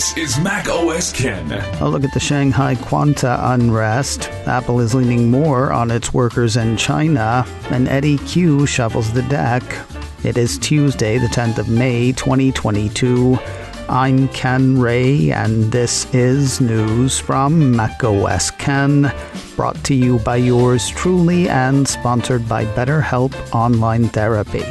This is Mac OS Ken. A look at the Shanghai Quanta Unrest. Apple is leaning more on its workers in China, and Eddie Q shovels the deck. It is Tuesday, the 10th of May, 2022. I'm Ken Ray, and this is news from Mac OS Ken, brought to you by yours truly and sponsored by BetterHelp Online Therapy.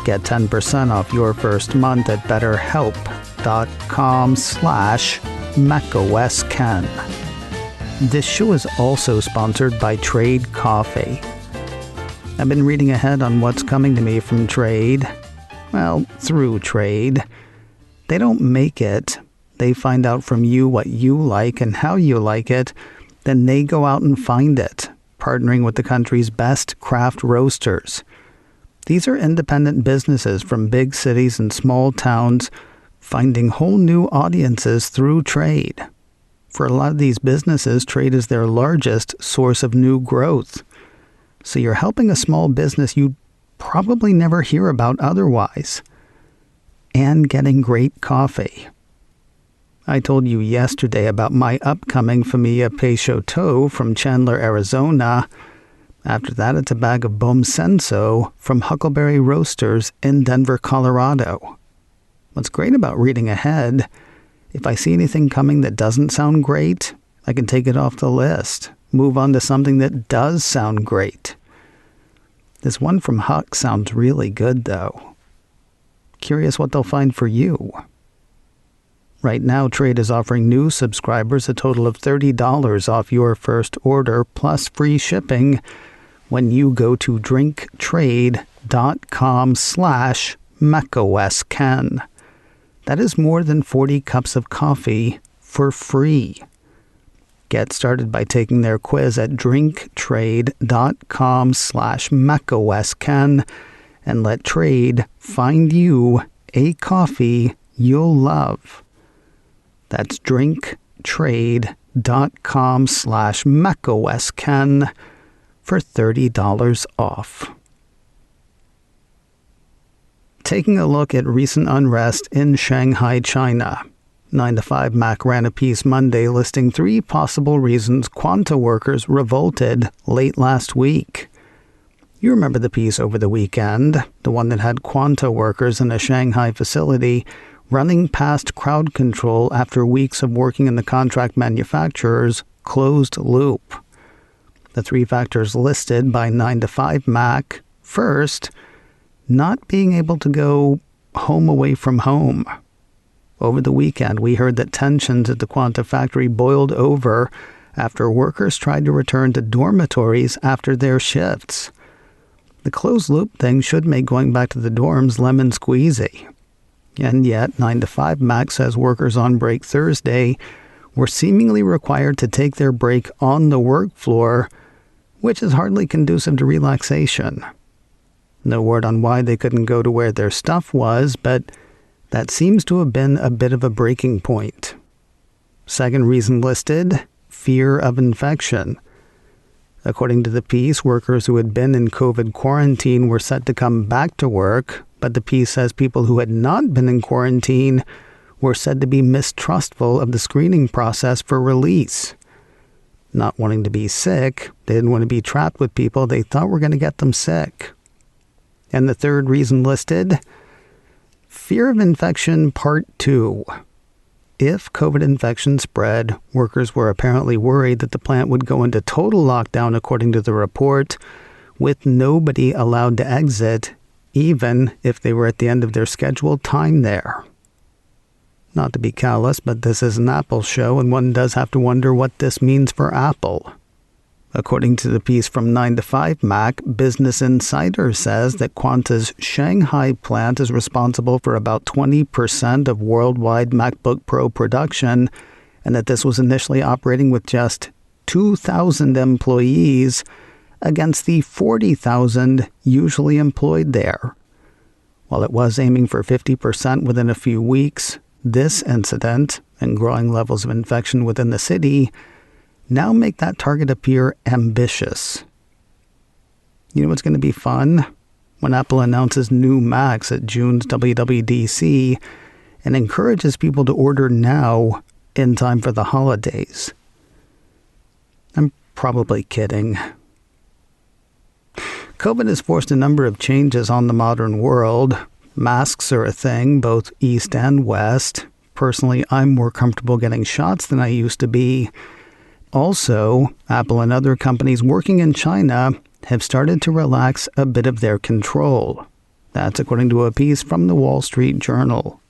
Get 10% off your first month at betterhelp.com/macosken. This show is also sponsored by Trade Coffee. I've been reading ahead on what's coming to me from Trade. Well, through Trade. They don't make it. They find out from you what you like and how you like it. Then they go out and find it, partnering with the country's best craft roasters. These are independent businesses from big cities and small towns, finding whole new audiences through Trade. For a lot of these businesses, Trade is their largest source of new growth. So you're helping a small business you'd probably never hear about otherwise. And getting great coffee. I told you yesterday about my upcoming Familia Peixoto from Chandler, Arizona. After that, it's a bag of Bom Senso from Huckleberry Roasters in Denver, Colorado. What's great about reading ahead, if I see anything coming that doesn't sound great, I can take it off the list, move on to something that does sound great. This one from Huck sounds really good, though. Curious what they'll find for you. Right now, Trade is offering new subscribers a total of $30 off your first order plus free shipping when you go to drinktrade.com/macosken. That is more than 40 cups of coffee for free. Get started by taking their quiz at drinktrade.com/macosken and let Trade find you a coffee you'll love. That's drinktrade.com/macosken for $30 off. Taking a look at recent unrest in Shanghai, China. 9 to 5 Mac ran a piece Monday listing 3 possible reasons Quanta workers revolted late last week. You remember the piece over the weekend, the one that had Quanta workers in a Shanghai facility running past crowd control after weeks of working in the contract manufacturer's closed loop. The 3 factors listed by 9 to 5 Mac. First, not being able to go home away from home. Over the weekend, we heard that tensions at the Quanta factory boiled over after workers tried to return to dormitories after their shifts. The closed loop thing should make going back to the dorms lemon squeezy. And yet, 9 to 5 Mac says workers on break Thursday were seemingly required to take their break on the work floor, which is hardly conducive to relaxation. No word on why they couldn't go to where their stuff was, but that seems to have been a bit of a breaking point. Second reason listed, fear of infection. According to the piece, workers who had been in COVID quarantine were set to come back to work, but the piece says people who had not been in quarantine were said to be mistrustful of the screening process for release. Not wanting to be sick, they didn't want to be trapped with people they thought were going to get them sick. And the third reason listed, fear of infection part 2. If COVID infection spread, workers were apparently worried that the plant would go into total lockdown, according to the report, with nobody allowed to exit, even if they were at the end of their scheduled time there. Not to be callous, but this is an Apple show, and one does have to wonder what this means for Apple. According to the piece from 9 to 5 Mac, Business Insider says that Quanta's Shanghai plant is responsible for about 20% of worldwide MacBook Pro production, and that this was initially operating with just 2,000 employees against the 40,000 usually employed there. While it was aiming for 50% within a few weeks, this incident and growing levels of infection within the city now make that target appear ambitious. You know what's going to be fun? When Apple announces new Macs at June's WWDC, and encourages people to order now in time for the holidays. I'm probably kidding. COVID has forced a number of changes on the modern world. Masks are a thing, both East and West. Personally, I'm more comfortable getting shots than I used to be. Also, Apple and other companies working in China have started to relax a bit of their control. That's according to a piece from the Wall Street Journal.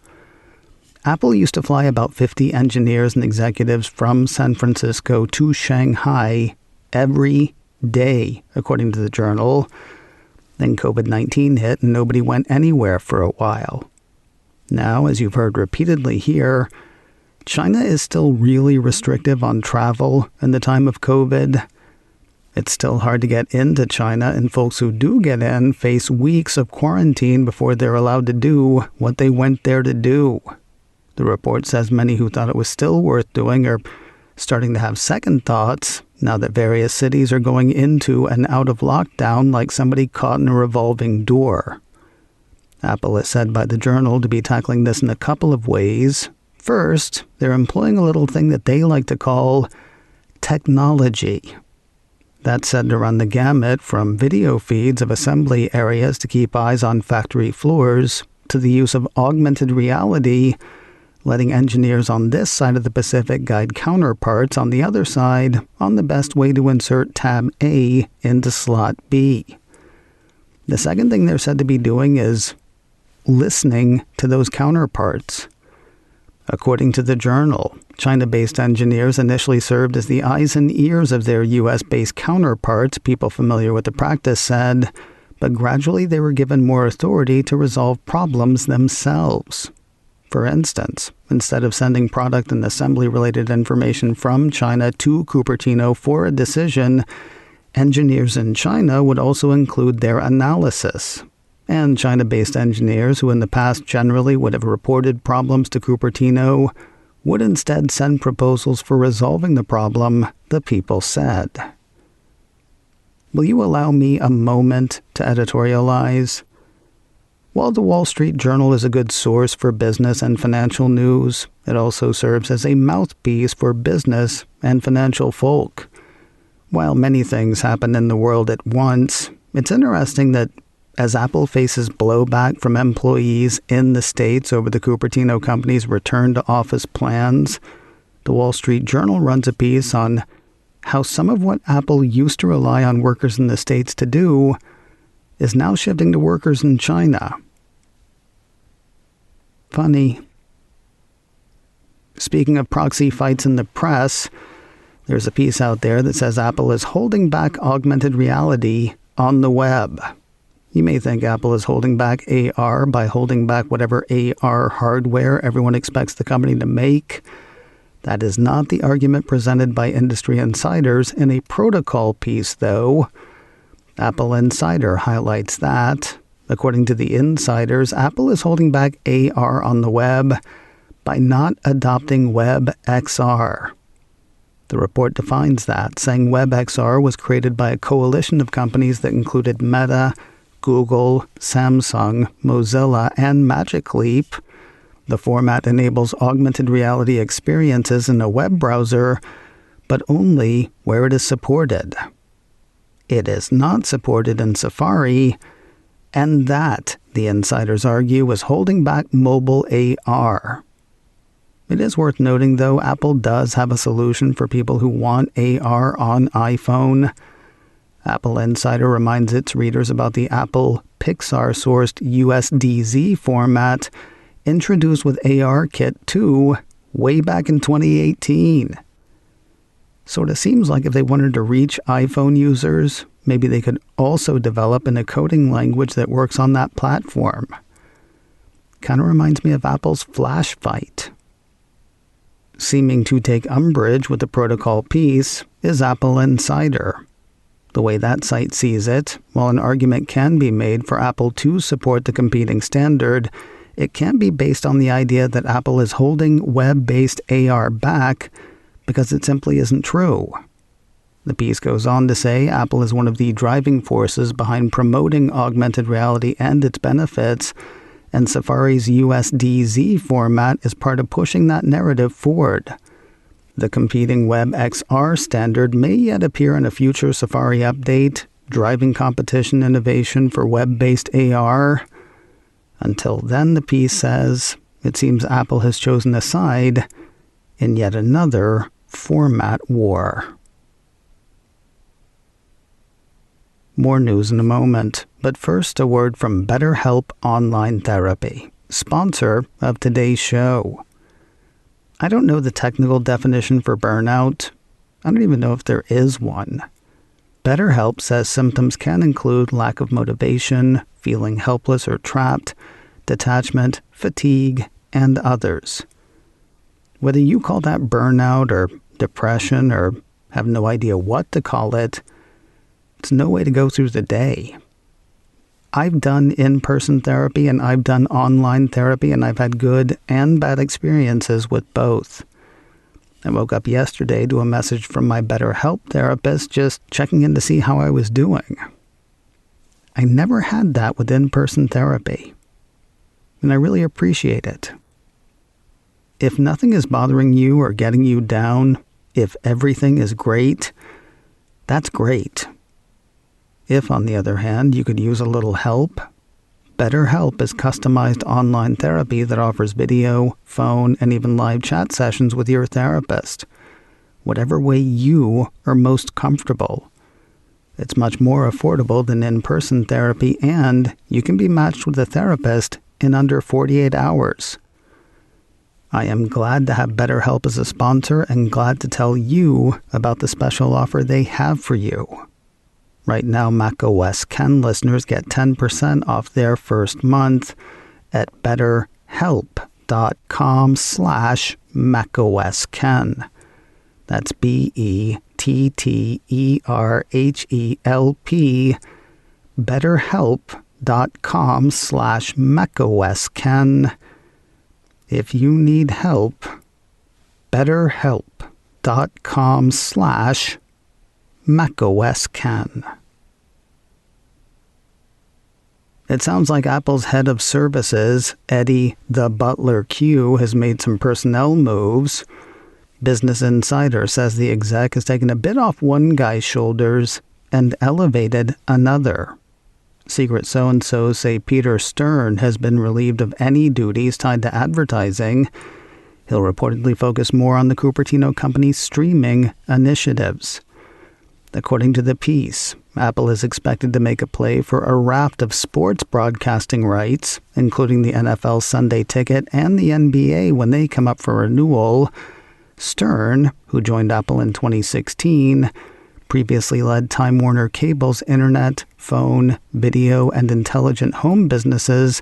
Apple used to fly about 50 engineers and executives from San Francisco to Shanghai every day, according to the journal. Then COVID-19 hit and nobody went anywhere for a while. Now, as you've heard repeatedly here, China is still really restrictive on travel in the time of COVID. It's still hard to get into China, and folks who do get in face weeks of quarantine before they're allowed to do what they went there to do. The report says many who thought it was still worth doing are starting to have second thoughts now that various cities are going into and out of lockdown like somebody caught in a revolving door. Apple is said by the journal to be tackling this in a couple of ways. First, they're employing a little thing that they like to call technology. That's said to run the gamut from video feeds of assembly areas to keep eyes on factory floors to the use of augmented reality, letting engineers on this side of the Pacific guide counterparts on the other side on the best way to insert tab A into slot B. The second thing they're said to be doing is listening to those counterparts. According to the journal, China-based engineers initially served as the eyes and ears of their U.S.-based counterparts, people familiar with the practice said, but gradually they were given more authority to resolve problems themselves. For instance, instead of sending product and assembly-related information from China to Cupertino for a decision, engineers in China would also include their analysis. And China-based engineers who in the past generally would have reported problems to Cupertino would instead send proposals for resolving the problem, the people said. Will you allow me a moment to editorialize? While the Wall Street Journal is a good source for business and financial news, it also serves as a mouthpiece for business and financial folk. While many things happen in the world at once, it's interesting that as Apple faces blowback from employees in the States over the Cupertino company's return-to-office plans, the Wall Street Journal runs a piece on how some of what Apple used to rely on workers in the States to do is now shifting to workers in China. Funny. Speaking of proxy fights in the press, there's a piece out there that says Apple is holding back augmented reality on the web. You may think Apple is holding back AR by holding back whatever AR hardware everyone expects the company to make. That is not the argument presented by industry insiders in a protocol piece, though. Apple Insider highlights that. According to the insiders, Apple is holding back AR on the web by not adopting WebXR. The report defines that, saying WebXR was created by a coalition of companies that included Meta, Google, Samsung, Mozilla, and Magic Leap. The format enables augmented reality experiences in a web browser, but only where it is supported. It is not supported in Safari, and that, the insiders argue, is holding back mobile AR. It is worth noting, though, Apple does have a solution for people who want AR on iPhone. Apple Insider reminds its readers about the Apple Pixar-sourced USDZ format introduced with ARKit 2 way back in 2018. Sort of seems like if they wanted to reach iPhone users, maybe they could also develop an encoding language that works on that platform. Kind of reminds me of Apple's Flash Fight. Seeming to take umbrage with the protocol piece is Apple Insider. The way that site sees it, while an argument can be made for Apple to support the competing standard, it can't be based on the idea that Apple is holding web-based AR back because it simply isn't true. The piece goes on to say Apple is one of the driving forces behind promoting augmented reality and its benefits, and Safari's USDZ format is part of pushing that narrative forward. The competing WebXR standard may yet appear in a future Safari update, driving competition innovation for web-based AR. Until then, the piece says, it seems Apple has chosen a side in yet another format war. More news in a moment, but first a word from BetterHelp Online Therapy, sponsor of today's show. I don't know the technical definition for burnout. I don't even know if there is one. BetterHelp says symptoms can include lack of motivation, feeling helpless or trapped, detachment, fatigue, and others. Whether you call that burnout or depression or have no idea what to call it, it's no way to go through the day. I've done in-person therapy and I've done online therapy, and I've had good and bad experiences with both. I woke up yesterday to a message from my BetterHelp therapist just checking in to see how I was doing. I never had that with in-person therapy, and I really appreciate it. If nothing is bothering you or getting you down, if everything is great, that's great. If, on the other hand, you could use a little help, BetterHelp is customized online therapy that offers video, phone, and even live chat sessions with your therapist, whatever way you are most comfortable. It's much more affordable than in-person therapy, and you can be matched with a therapist in under 48 hours. I am glad to have BetterHelp as a sponsor and glad to tell you about the special offer they have for you. Right now, macOS Ken listeners get 10% off their first month at betterhelp.com/macOSKen. That's BETTERHELP, betterhelp.com/macOSKen. If you need help, betterhelp.com/macOSKen. It sounds like Apple's head of services, Eddie the Butler Q, has made some personnel moves. Business Insider says the exec has taken a bit off one guy's shoulders and elevated another. Secret so-and-sos say Peter Stern has been relieved of any duties tied to advertising. He'll reportedly focus more on the Cupertino company's streaming initiatives. According to the piece, Apple is expected to make a play for a raft of sports broadcasting rights, including the NFL Sunday Ticket and the NBA when they come up for renewal. Stern, who joined Apple in 2016, previously led Time Warner Cable's internet, phone, video, and intelligent home businesses,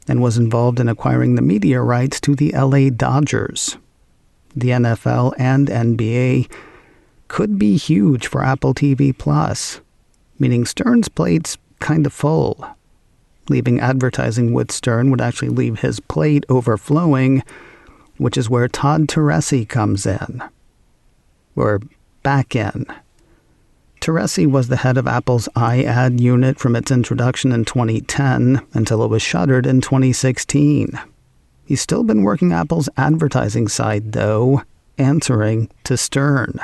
and was involved in acquiring the media rights to the LA Dodgers. The NFL and NBA could be huge for Apple TV+, meaning Stern's plate's kind of full. Leaving advertising with Stern would actually leave his plate overflowing, which is where Todd Teresi comes in. Or back in. Teresi was the head of Apple's iAd unit from its introduction in 2010 until it was shuttered in 2016. He's still been working Apple's advertising side, though, answering to Stern.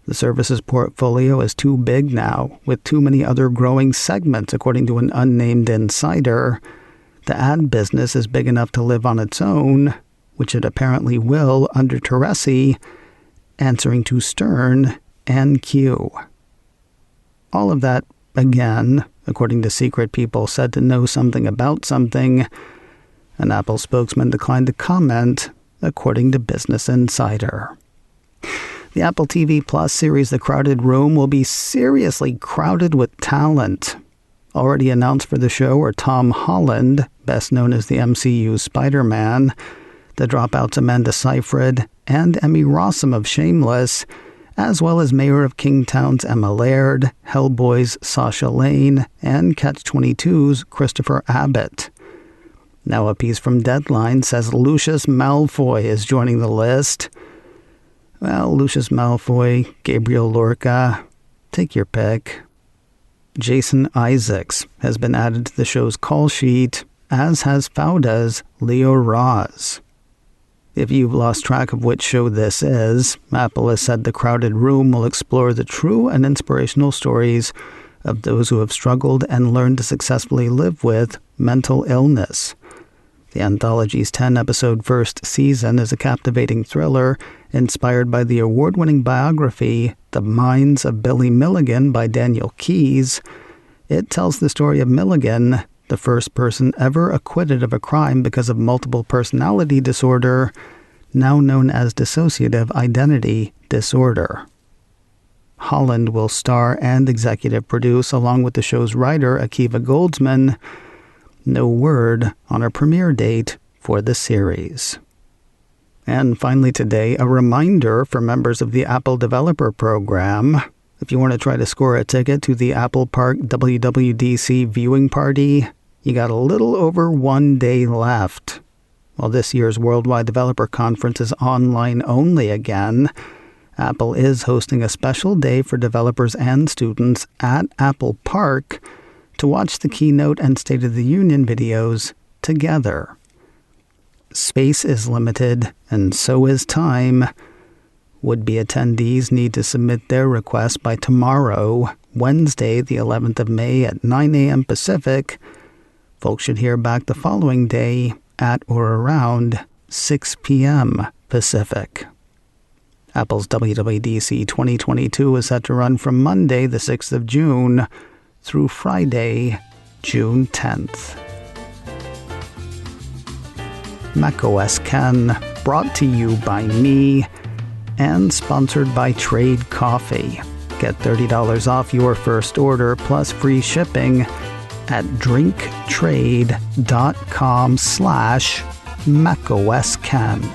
The services portfolio is too big now, with too many other growing segments, according to an unnamed insider. The ad business is big enough to live on its own, which it apparently will under Teresi, answering to Stern and Q. All of that, again, according to secret people said to know something about something. An Apple spokesman declined to comment, according to Business Insider. The Apple TV Plus series The Crowded Room will be seriously crowded with talent. Already announced for the show are Tom Holland, best known as the MCU's Spider-Man, the Dropouts Amanda Seyfried, and Emmy Rossum of Shameless, as well as Mayor of Kingstown's Emma Laird, Hellboy's Sasha Lane, and Catch-22's Christopher Abbott. Now a piece from Deadline says Lucius Malfoy is joining the list. Well, Lucius Malfoy, Gabriel Lorca, take your pick. Jason Issacs has been added to the show's call sheet, as has Fauda's Lior. If you've lost track of which show this is, Apple has said The Crowded Room will explore the true and inspirational stories of those who have struggled and learned to successfully live with mental illness. The anthology's 10-episode first season is a captivating thriller inspired by the award-winning biography The Minds of Billy Milligan by Daniel Keyes. It tells the story of Milligan, the first person ever acquitted of a crime because of multiple personality disorder, now known as dissociative identity disorder. Holland will star and executive produce along with the show's writer Akiva Goldsman. No word on a premiere date for the series. And finally today, a reminder for members of the Apple Developer Program. If you want to try to score a ticket to the Apple Park WWDC viewing party, you got a little over 1 day left. While this year's Worldwide Developer Conference is online only again, Apple is hosting a special day for developers and students at Apple Park to watch the keynote and State of the Union videos together. Space is limited, and so is time. Would-be attendees need to submit their request by tomorrow, Wednesday, the 11th of May at 9 a.m. Pacific. Folks should hear back the following day at or around 6 p.m. Pacific. Apple's WWDC 2022 is set to run from Monday, the 6th of June, through Friday, June 10th. macOS Ken, brought to you by me and sponsored by Trade Coffee. Get $30 off your first order plus free shipping at drinktrade.com/macOSKen.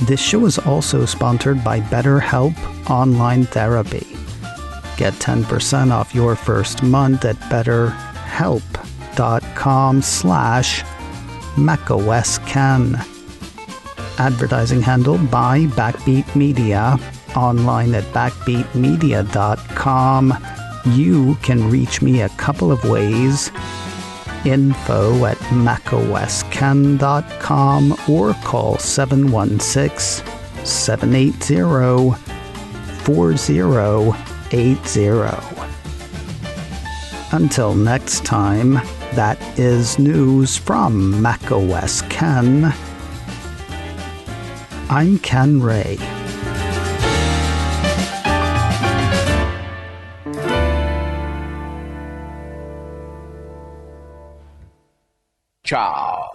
This show is also sponsored by BetterHelp Online Therapy. Get 10% off your first month at betterhelp.com/macOSKen. Advertising handled by Backbeat Media. Online at backbeatmedia.com. You can reach me a couple of ways. Info at macosken.com or call 716-780-4080. Until next time, that is news from macOS Ken. I'm Ken Ray. Ciao.